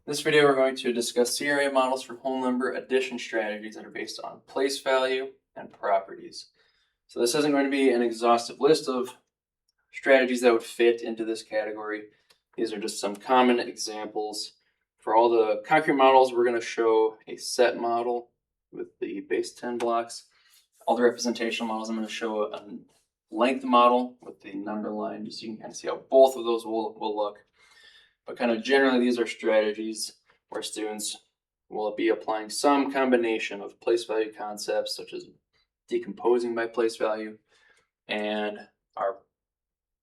In this video, we're going to discuss CRA models for whole number addition strategies that are based on place value and properties. So this isn't going to be an exhaustive list of strategies that would fit into this category. These are just some common examples. For all the concrete models, we're going to show a set model with the base 10 blocks. All the representational models, I'm going to show a length model with the number line, just so you can kind of see how both of those will look. But kind of generally, these are strategies where students will be applying some combination of place value concepts, such as decomposing by place value, and our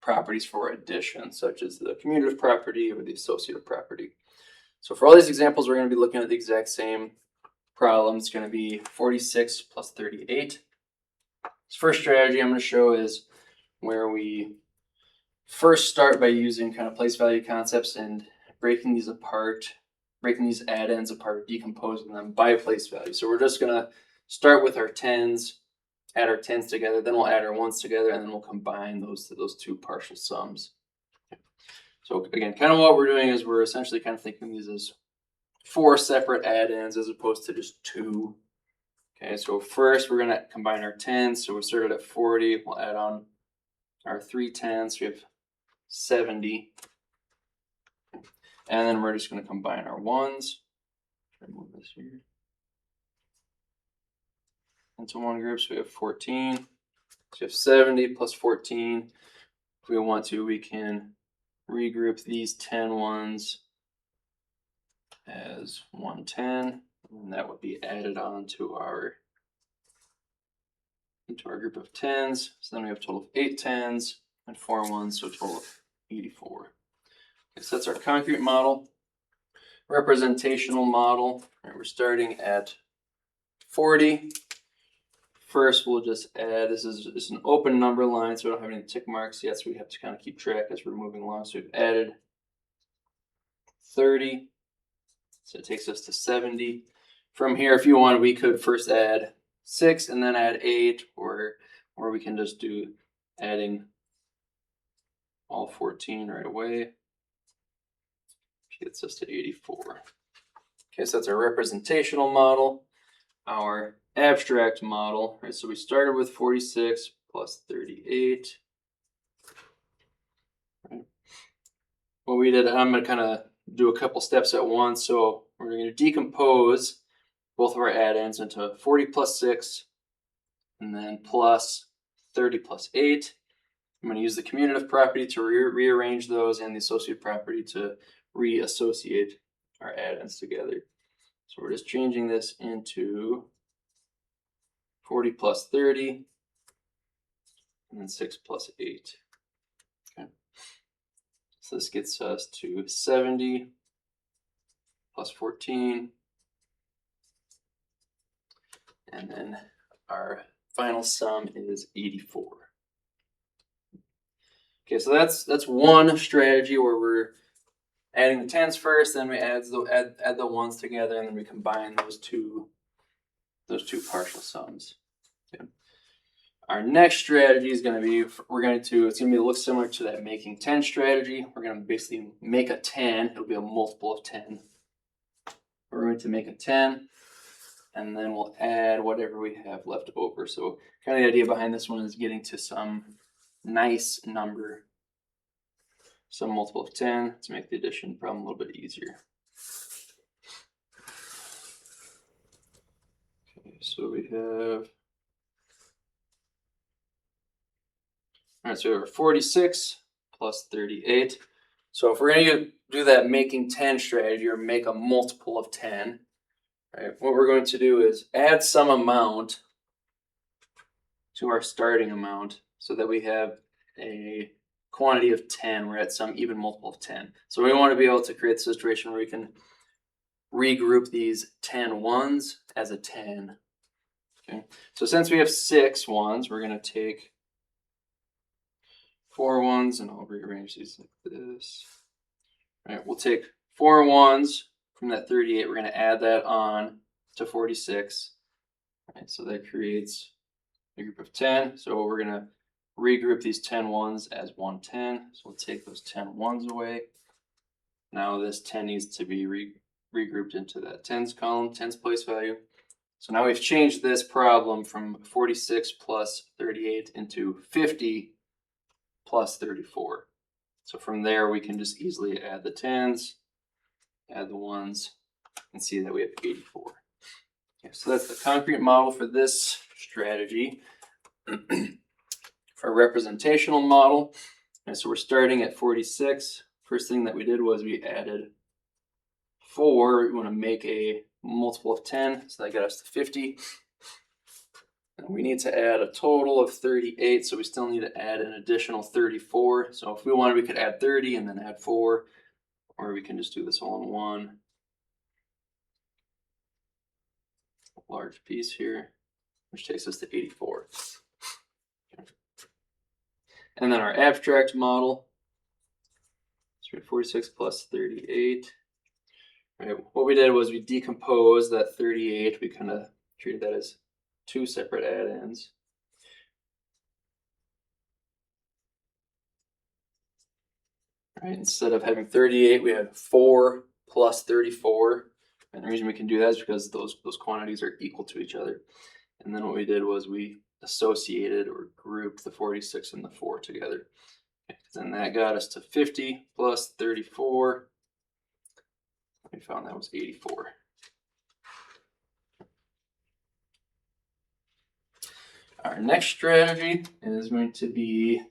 properties for addition, such as the commutative property or the associative property. So for all these examples, we're going to be looking at the exact same problem. It's going to be 46 plus 38. This first strategy I'm going to show is where we first start by using kind of place value concepts and breaking these apart, breaking these add-ins apart, decomposing them by place value. So we're just going to start with our tens, add our tens together, then we'll add our ones together, and then we'll combine those two partial sums. So again, kind of what we're doing is we're essentially kind of thinking these as 4 separate add-ins as opposed to just 2. Okay, so first we're going to combine our tens. So we started at 40. We'll add on our 3 tens. So we have 70. And then we're just going to combine our ones. Move this here into one group. So we have 14. So we have 70 plus 14. If we want to, we can regroup these 10 ones as 110, and that would be added on to into our group of tens. So then we have a total of 8 tens and 4 ones, so a total of 84. Okay, so that's our concrete model. Representational model, right, we're starting at 40. First, we'll just add, this is just an open number line, so we don't have any tick marks yet, so we have to kind of keep track as we're moving along. So we've added 30, so it takes us to 70. From here, if you want, we could first add 6 and then add 8, or we can just do adding all 14 right away. Gets us to 84. Okay, so that's our representational model. Our abstract model, right? So we started with 46 plus 38. Right. What we did, I'm going to kind of do a couple steps at once. So we're going to decompose both of our add-ins into 40 plus 6 and then plus 30 plus 8. I'm going to use the commutative property to rearrange those and the associative property to reassociate our add-ins together. So we're just changing this into 40 plus 30 and then 6 plus 8. Okay. So this gets us to 70 plus 14. And then our final sum is 84. Okay, so that's one strategy where we're adding the tens first, then we add the ones together, and then we combine those two partial sums. Okay. Our next strategy is going to be, it's going to look similar to that making 10 strategy. We're going to basically make a 10. It'll be a multiple of 10. We're going to make a 10, and then we'll add whatever we have left over. So kind of the idea behind this one is getting to some nice number, some multiple of 10 to make the addition problem a little bit easier. Okay, so we have, all right, so we have 46 plus 38. So if we're going to do that making 10 strategy or make a multiple of 10, right, what we're going to do is add some amount to our starting amount so that we have a quantity of 10. We're at some even multiple of 10. So we want to be able to create a situation where we can regroup these 10 ones as a 10. Okay. So since we have 6 ones, we're going to take 4 ones, and I'll rearrange these like this. All right, we'll take 4 ones from that 38. We're going to add that on to 46. All right, so that creates a group of 10. So we're going to regroup these 10 ones as 110. So we'll take those 10 ones away. Now this 10 needs to be regrouped into that tens column, tens place value. So now we've changed this problem from 46 plus 38 into 50 plus 34. So from there, we can just easily add the tens, add the ones, and see that we have 84. Okay, so that's the concrete model for this strategy. For a representational model, and so we're starting at 46. First thing that we did was we added 4. We want to make a multiple of 10, so that got us to 50. And we need to add a total of 38, so we still need to add an additional 34. So if we wanted, we could add 30 and then add 4, or we can just do this all in one large piece here, which takes us to 84. Okay. And then our abstract model, so 46 plus 38. Right, what we did was we decomposed that 38. We kind of treated that as 2 separate add-ins. Right, instead of having 38, we had 4 plus 34. And the reason we can do that is because those quantities are equal to each other. And then what we did was we associated or grouped the 46 and the 4 together. Okay, then that got us to 50 plus 34. We found that was 84. Our next strategy is going to be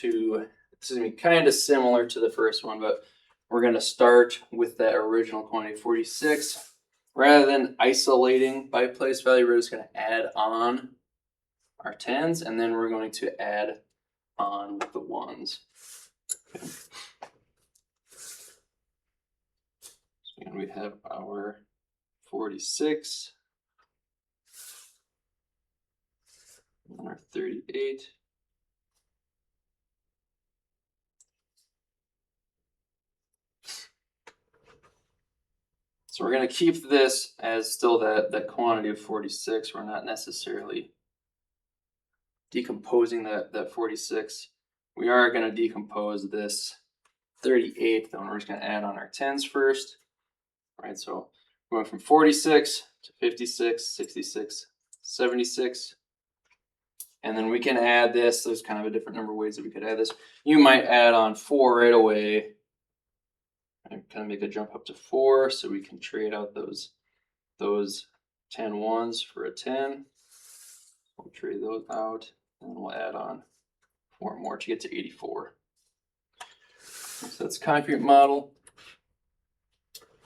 this is going to be kind of similar to the first one, but we're going to start with that original quantity 46. Rather than isolating by place value, we're just going to add on our tens, and then we're going to add on with the ones. Okay. And we have our 46 and our 38. So we're going to keep this as still that quantity of 46. We're not necessarily decomposing that 46. We are going to decompose this 38, though, and we're just going to add on our tens first. All right, so going from 46 to 56, 66, 76. And then we can add this. There's kind of a different number of ways that we could add this. You might add on 4 right away and kind of make a jump up to 4, so we can trade out those 10 ones for a 10. We'll trade those out, and we'll add on 4 more to get to 84. So that's concrete model.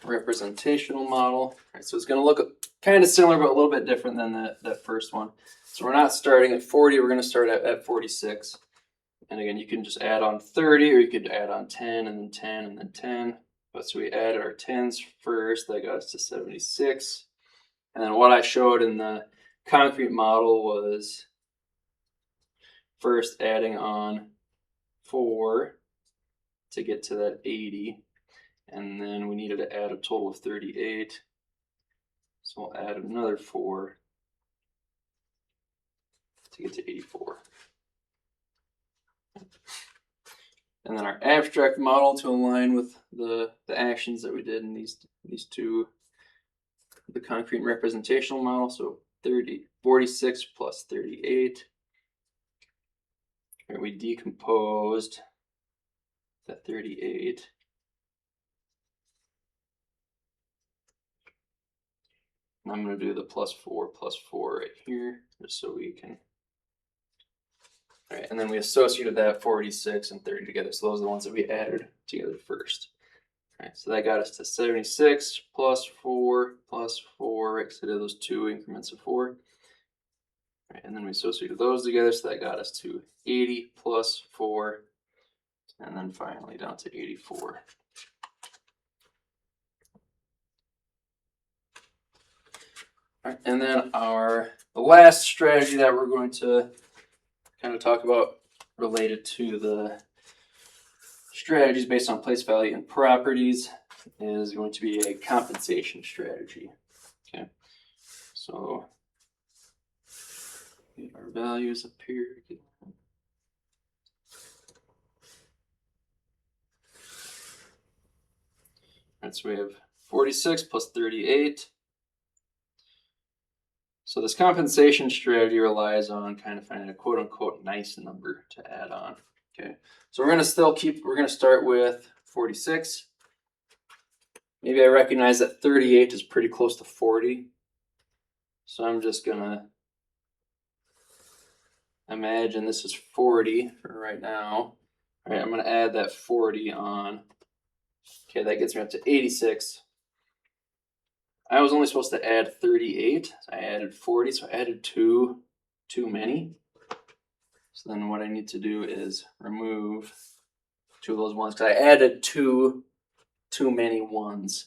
Representational model. All right, so it's going to look kind of similar, but a little bit different than that first one. So we're not starting at 40, we're going to start at 46. And again, you can just add on 30, or you could add on 10, and then 10, and then 10. But so we added our tens first, that got us to 76. And then what I showed in the concrete model was first adding on 4 to get to that 80. And then we needed to add a total of 38. So we'll add another 4 to get to 84. And then our abstract model to align with the actions that we did in these two, the concrete and representational model. So 46 plus 38. And we decomposed that 38. And I'm going to do the plus 4 right here, just so we can. All right, and then we associated that 46 and 30 together. So those are the ones that we added together first. All right, so that got us to 76 plus 4 plus 4, right? Because I did those 2 increments of 4. All right, and then we associated those together, so that got us to 80 plus 4, and then finally down to 84. All right, and then the last strategy that we're going to kind of talk about related to the strategies based on place value and properties is going to be a compensation strategy. Okay, so get our values up here. Right, so we have 46 plus 38. So this compensation strategy relies on kind of finding a quote unquote nice number to add on. Okay, so we're gonna start with 46. Maybe I recognize that 38 is pretty close to 40. So I'm just gonna imagine this is 40 for right now. All right, I'm gonna add that 40 on. Okay, that gets me up to 86. I was only supposed to add 38. So I added 40, so I added two too many. So then what I need to do is remove two of those ones because I added two too many ones,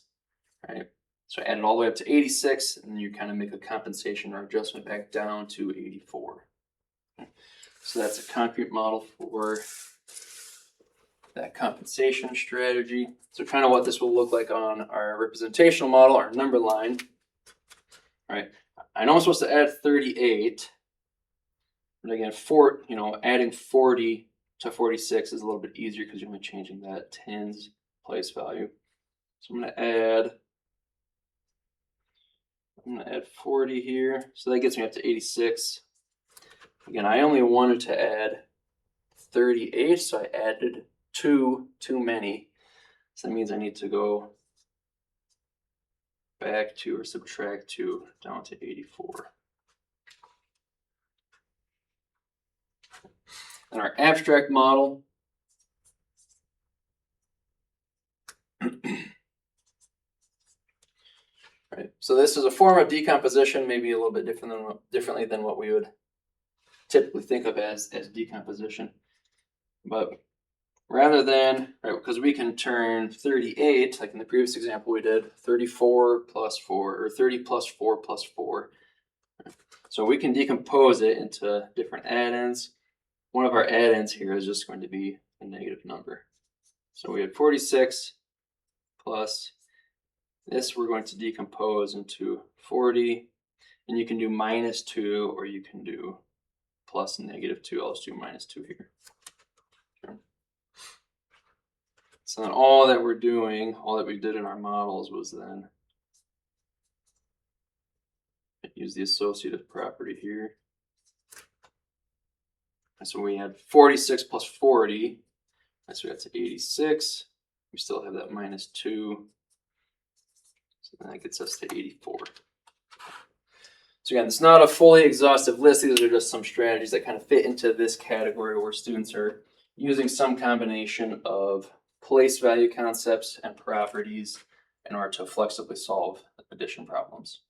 right? So I added all the way up to 86, and then you kind of make a compensation or adjustment back down to 84. Okay. So that's a concrete model for that compensation strategy. So kind of what this will look like on our representational model, our number line. All right, I know I'm supposed to add 38, but again, adding 40 to 46 is a little bit easier because you're only changing that tens place value. So I'm gonna add 40 here. So that gets me up to 86. Again, I only wanted to add 38, so I added two too many. So that means I need to go back to or subtract 2 down to 84. And our abstract model. Right. So this is a form of decomposition, maybe a little bit differently than what we would typically think of as decomposition. But rather than, right, because we can turn 38, like in the previous example we did, 34 plus 4, or 30 plus 4 plus 4. So we can decompose it into different add-ins. One of our add-ins here is just going to be a negative number. So we had 46 plus this we're going to decompose into 40, and you can do minus 2 or you can do plus negative 2. I'll just do minus 2 here. Okay. So then all that we did in our models was then use the associative property here. And so we had 46 plus 40, so that's 86. We still have that minus 2. So then that gets us to 84. So again, it's not a fully exhaustive list. These are just some strategies that kind of fit into this category where students are using some combination of place value concepts and properties in order to flexibly solve addition problems.